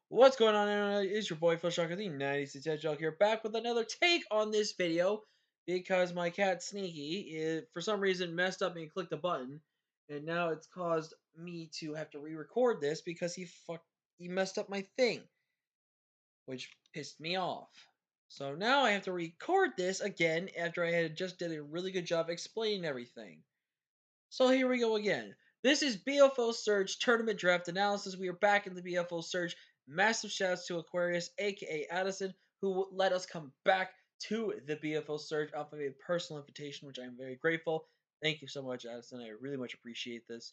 What's going on, Internet? It's your boy Fushocker, the 96 Hedgehog here, back with another take on this video because my cat Sneaky, for some reason, messed up and clicked a button, and now it's caused me to have to re-record this because he messed up my thing, which pissed me off. So now I have to record this again after I had just did a really good job explaining everything. So here we go again. This is BFO Surge Tournament Draft Analysis. We are back in the BFO Surge. Massive shouts to Aquarius, aka Addison, who let us come back to the BFO Surge off of a personal invitation, which I'm very grateful. Thank you so much, Addison. I really much appreciate this.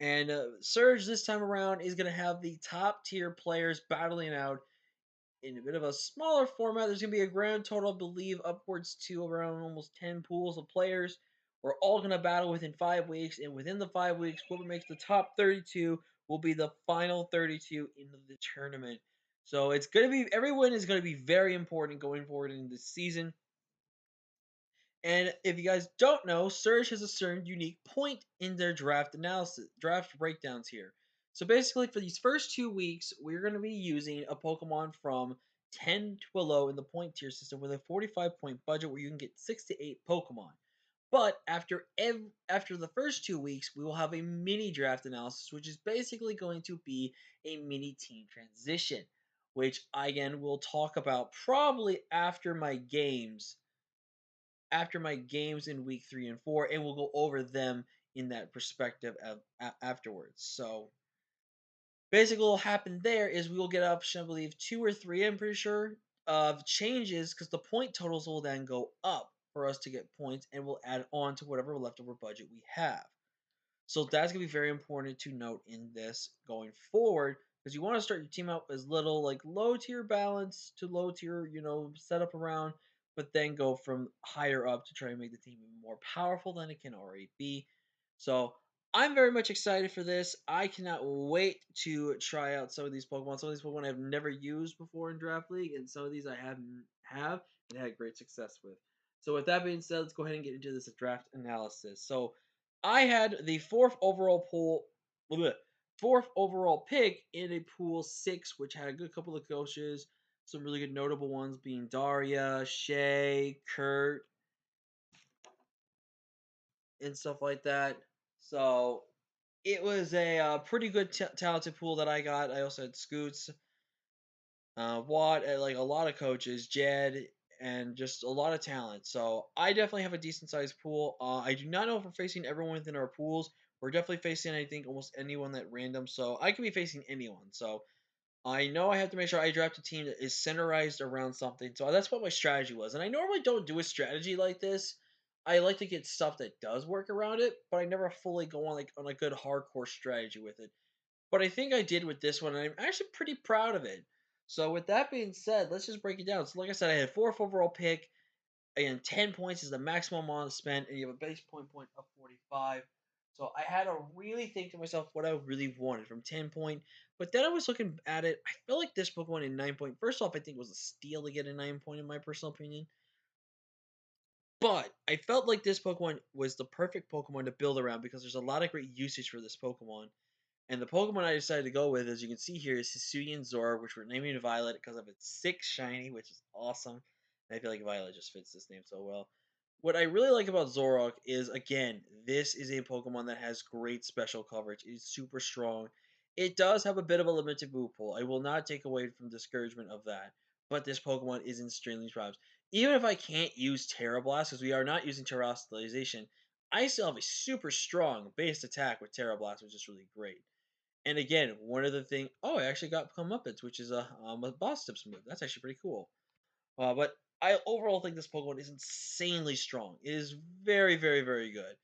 And Surge this time around is going to have the top tier players battling out in a bit of a smaller format. There's going to be a grand total, I believe, upwards to around almost 10 pools of players. We're all going to battle within 5 weeks, and within the 5 weeks, whoever makes the top 32 will be the final 32 in the tournament. So it's going to be, every win is going to be very important going forward in this season. And if you guys don't know, Surge has a certain unique point in their draft analysis, draft breakdowns here. So basically, for these first 2 weeks, we're going to be using a Pokemon from 10 to below in the point tier system with a 45-point budget where you can get 6 to 8 Pokemon. But after the first 2 weeks, we will have a mini draft analysis, which is basically going to be a mini team transition, which again will talk about probably after my games in week 3 and 4, and we'll go over them in that perspective afterwards. So basically, what will happen there is we will get option, I believe, 2 or 3. I'm pretty sure of changes because the point totals will then go up for us to get points, and we'll add on to whatever leftover budget we have. So that's gonna be very important to note in this going forward because you want to start your team out as little like low tier balance to low tier, setup around, but then go from higher up to try and make the team even more powerful than it can already be. So I'm very much excited for this. I cannot wait to try out some of these Pokemon. Some of these Pokemon I've never used before in Draft League, and some of these I have and had great success with. So with that being said, let's go ahead and get into this draft analysis. So I had the fourth overall pick in a pool 6, which had a good couple of coaches, some really good notable ones being Daria, Shay, Kurt, and stuff like that. So it was a pretty good talented pool that I got. I also had Scoots, Watt, like a lot of coaches, Jed, and just a lot of talent. So I definitely have a decent sized pool. I do not know if we're facing everyone within our pools. We're definitely facing, I think, almost anyone that random. So I could be facing anyone. So I know I have to make sure I draft a team that is centerized around something. So that's what my strategy was. And I normally don't do a strategy like this. I like to get stuff that does work around it, but I never fully go on a good hardcore strategy with it. But I think I did with this one, and I'm actually pretty proud of it. So with that being said, let's just break it down. So like I said, I had fourth overall pick, and 10 points is the maximum amount spent, and you have a base point of 45. So I had to really think to myself what I really wanted from 10 point. But then I was looking at it. I feel like this Pokemon in 9 point. First off, I think it was a steal to get a 9 point in my personal opinion. But I felt like this Pokemon was the perfect Pokemon to build around because there's a lot of great usage for this Pokemon. And the Pokemon I decided to go with, as you can see here, is Hisuian Zora, which we're naming Violet because of its 6 shiny, which is awesome. And I feel like Violet just fits this name so well. What I really like about Zoroark is, again, this is a Pokemon that has great special coverage. It is super strong. It does have a bit of a limited move pool. I will not take away from discouragement of that. But this Pokemon is extremely strong. Even if I can't use Terra Blast, because we are not using Terastallization, I still have a super strong base attack with Terra Blast, which is really great. And again, one of the things. Oh, I actually got Comeuppets, which is a boss tips move. That's actually pretty cool. But I overall think this Pokemon is insanely strong. It is very, very, very good.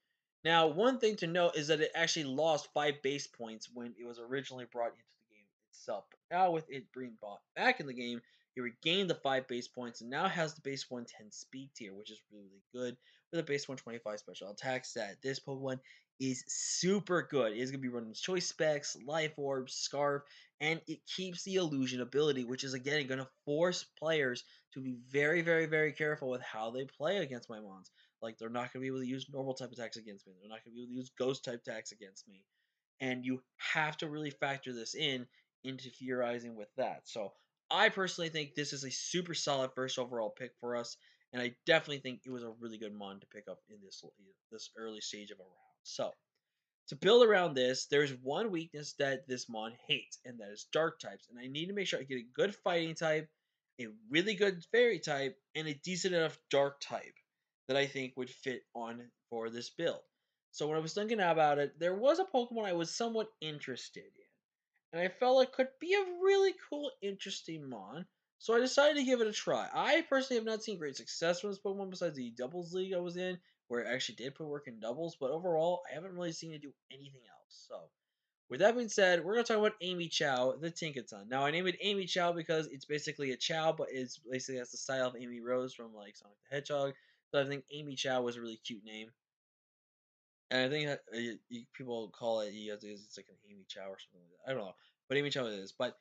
Now, one thing to note is that it actually lost 5 base points when it was originally brought into the game itself. But now, with it being brought back in the game, it regained the 5 base points and now has the base 110 speed tier, which is really good, with a base 125 special attack stat. This Pokemon is super good. It is going to be running Choice Specs, Life Orb, Scarf, and it keeps the Illusion ability, which is again going to force players to be very, very, very careful with how they play against my mons. Like, they're not going to be able to use normal type attacks against me. They're not going to be able to use ghost type attacks against me. And you have to really factor this in interferizing with that. So I personally think this is a super solid first overall pick for us, and I definitely think it was a really good mon to pick up in this early stage of a round. So to build around this, there's one weakness that this mon hates, and that is dark types. And I need to make sure I get a good fighting type, a really good fairy type, and a decent enough dark type that I think would fit on for this build. So when I was thinking about it, there was a Pokemon I was somewhat interested in, and I felt it could be a really cool, interesting mon. So I decided to give it a try. I personally have not seen great success from this Pokemon besides the doubles league I was in, where it actually did put work in doubles, but overall, I haven't really seen it do anything else. So, with that being said, we're going to talk about Amy Chow, the Tinkaton. Now, I named it Amy Chow because it's basically a Chow, but it's basically has the style of Amy Rose from like Sonic the Hedgehog. So I think Amy Chow was a really cute name. And I think that people call it, it's like an Amy Chow or something like that. I don't know. But Amy Chow it is. But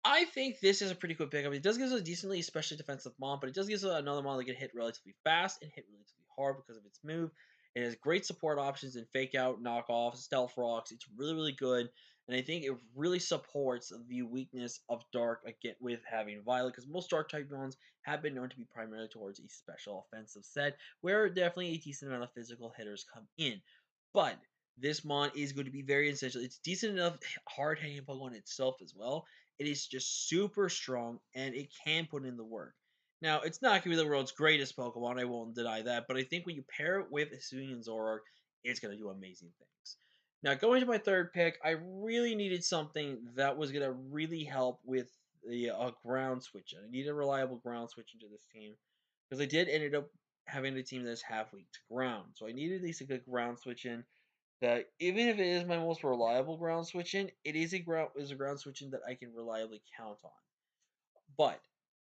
I think this is a pretty quick pickup. It does give us a decently, especially defensive mon, but it does give us another mon that can hit relatively fast and hit relatively hard because of its move. It has great support options in fake out, knockoffs, stealth rocks. It's really, really good. And I think it really supports the weakness of Dark again with having Violet, because most Dark type mons have been known to be primarily towards a special offensive set, where definitely a decent amount of physical hitters come in. But this mon is going to be very essential. It's decent enough hard hitting Pokemon itself as well. It is just super strong and it can put in the work. Now, it's not going to be the world's greatest Pokemon, I won't deny that, but I think when you pair it with Hisuian and Zoroark, it's going to do amazing things. Now, going to my third pick, I really needed something that was going to really help with the ground switch. I need a reliable ground switch into this team because I did ended up having a team that's half weak to ground. So I needed at least a good ground switch in that even if it is my most reliable ground switching, it is a ground switching that I can reliably count on. But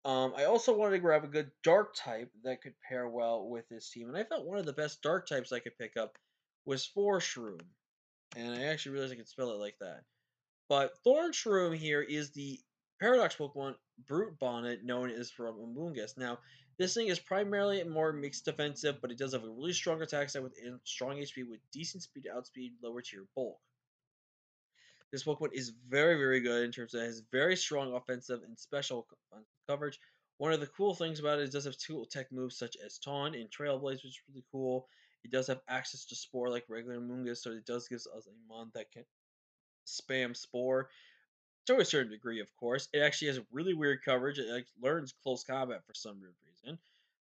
I also wanted to grab a good dark type that could pair well with this team, and I felt one of the best dark types I could pick up was Shroom, and I actually realized I could spell it like that. But Thorn Shroom here is the Paradox Pokemon Brute Bonnet, known as from Amoonguss. Now, this thing is primarily more mixed defensive, but it does have a really strong attack set with strong HP with decent speed to outspeed lower tier bulk. This Pokemon is very, very good in terms of it has very strong offensive and special coverage. One of the cool things about it is it does have two tech moves such as Taunt and Trailblaze, which is really cool. It does have access to Spore like regular Mungus, so it does give us a mon that can spam Spore to a certain degree, of course. It actually has really weird coverage. It like, learns close combat for some weird reason.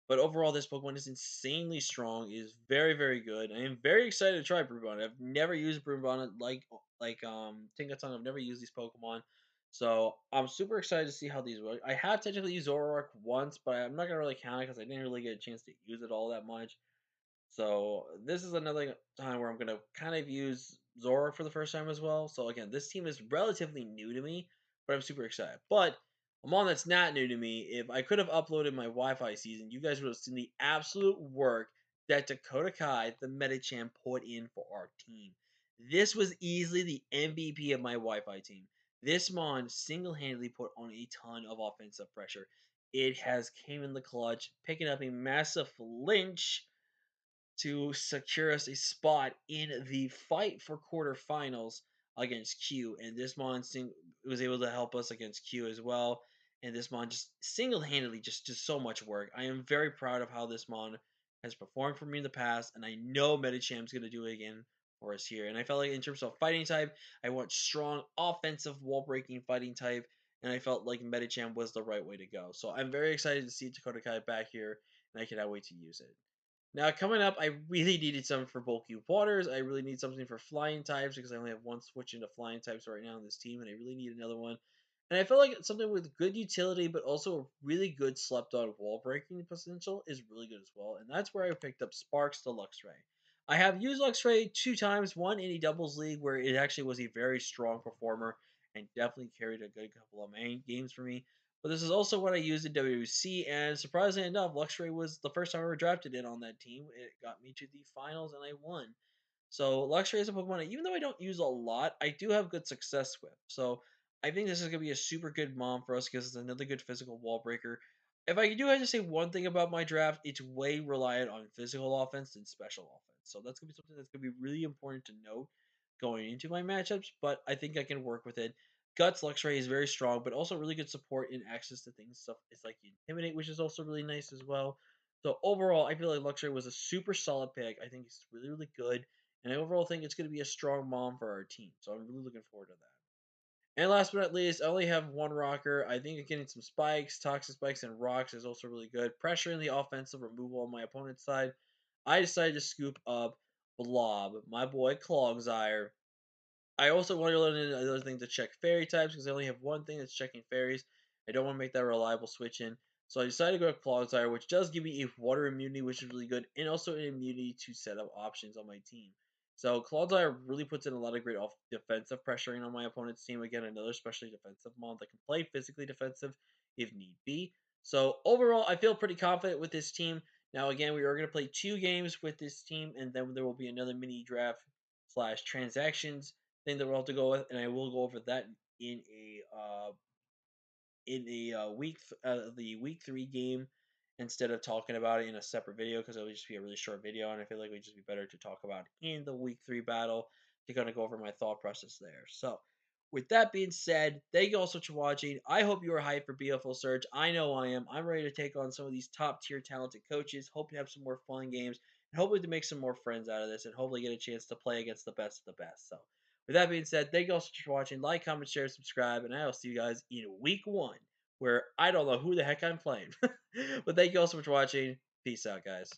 But overall, this Pokemon is insanely strong. It is very, very good. I am very excited to try Brubon. I've never used Brubon like Tinkaton. I've never used these Pokemon. So I'm super excited to see how these work. I have technically used Zoroark once, but I'm not gonna really count it because I didn't really get a chance to use it all that much. So this is another time where I'm gonna kind of use Zora for the first time as well. So again, this team is relatively new to me, but I'm super excited. But a mon that's not new to me, if I could have uploaded my Wi-Fi season, you guys would have seen the absolute work that Dakota Kai, the Medicham, put in for our team. This was easily the MVP of my Wi-Fi team. This mon single-handedly put on a ton of offensive pressure. It has came in the clutch, picking up a massive flinch to secure us a spot in the fight for quarterfinals against Q. And this was able to help us against Q as well. And this Mon just single handedly just did so much work. I am very proud of how this Mon has performed for me in the past, and I know Medicham's going to do it again for us here. And I felt like in terms of fighting type, I want strong offensive wall breaking fighting type, and I felt like Medicham was the right way to go. So I'm very excited to see Dakota Kai back here, and I cannot wait to use it. Now, coming up, I really needed something for bulky waters. I really need something for flying types because I only have one switch into flying types right now in this team, and I really need another one. And I feel like something with good utility, but also a really good slept on wall breaking potential is really good as well. And that's where I picked up Sparks the Luxray. I have used Luxray two times, one in a doubles league where it actually was a very strong performer and definitely carried a good couple of main games for me. But this is also what I used in WC, and surprisingly enough, Luxray was the first time I ever drafted it on that team. It got me to the finals, and I won. So Luxray is a Pokemon that, even though I don't use a lot, I do have good success with. So I think this is gonna be a super good mom for us because it's another good physical wall breaker. If I do have to say one thing about my draft, it's way reliant on physical offense than special offense. So that's gonna be something that's gonna be really important to note going into my matchups. But I think I can work with it. Guts Luxray is very strong, but also really good support and access to things. Stuff it's like Intimidate, which is also really nice as well. So overall, I feel like Luxray was a super solid pick. I think it's really, really good. And I overall think it's going to be a strong mom for our team. So I'm really looking forward to that. And last but not least, I only have one rocker. I think getting some spikes, toxic spikes, and rocks is also really good. Pressuring the offensive removal on my opponent's side. I decided to scoop up Blob, my boy Clogsire. I also want to learn another thing to check fairy types because I only have one thing that's checking fairies. I don't want to make that a reliable switch in. So I decided to go with Clodsire, which does give me a water immunity, which is really good, and also an immunity to set up options on my team. So Clodsire really puts in a lot of great off defensive pressuring on my opponent's team. Again, another specially defensive mon that can play physically defensive if need be. So overall, I feel pretty confident with this team. Now, again, we are going to play 2 games with this team, and then there will be another mini draft slash transactions thing that we'll have to go with, and I will go over that in the week 3 game instead of talking about it in a separate video because it would just be a really short video, and I feel like it would just be better to talk about in the week 3 battle to kind of go over my thought process there. So, with that being said, thank you all so much for watching. I hope you are hyped for BFL Surge. I know I am. I'm ready to take on some of these top tier talented coaches. Hope to have some more fun games and hopefully to make some more friends out of this and hopefully get a chance to play against the best of the best. So, with that being said, thank you all so much for watching. Like, comment, share, subscribe, and I will see you guys in week 1 where I don't know who the heck I'm playing. But thank you all so much for watching. Peace out, guys.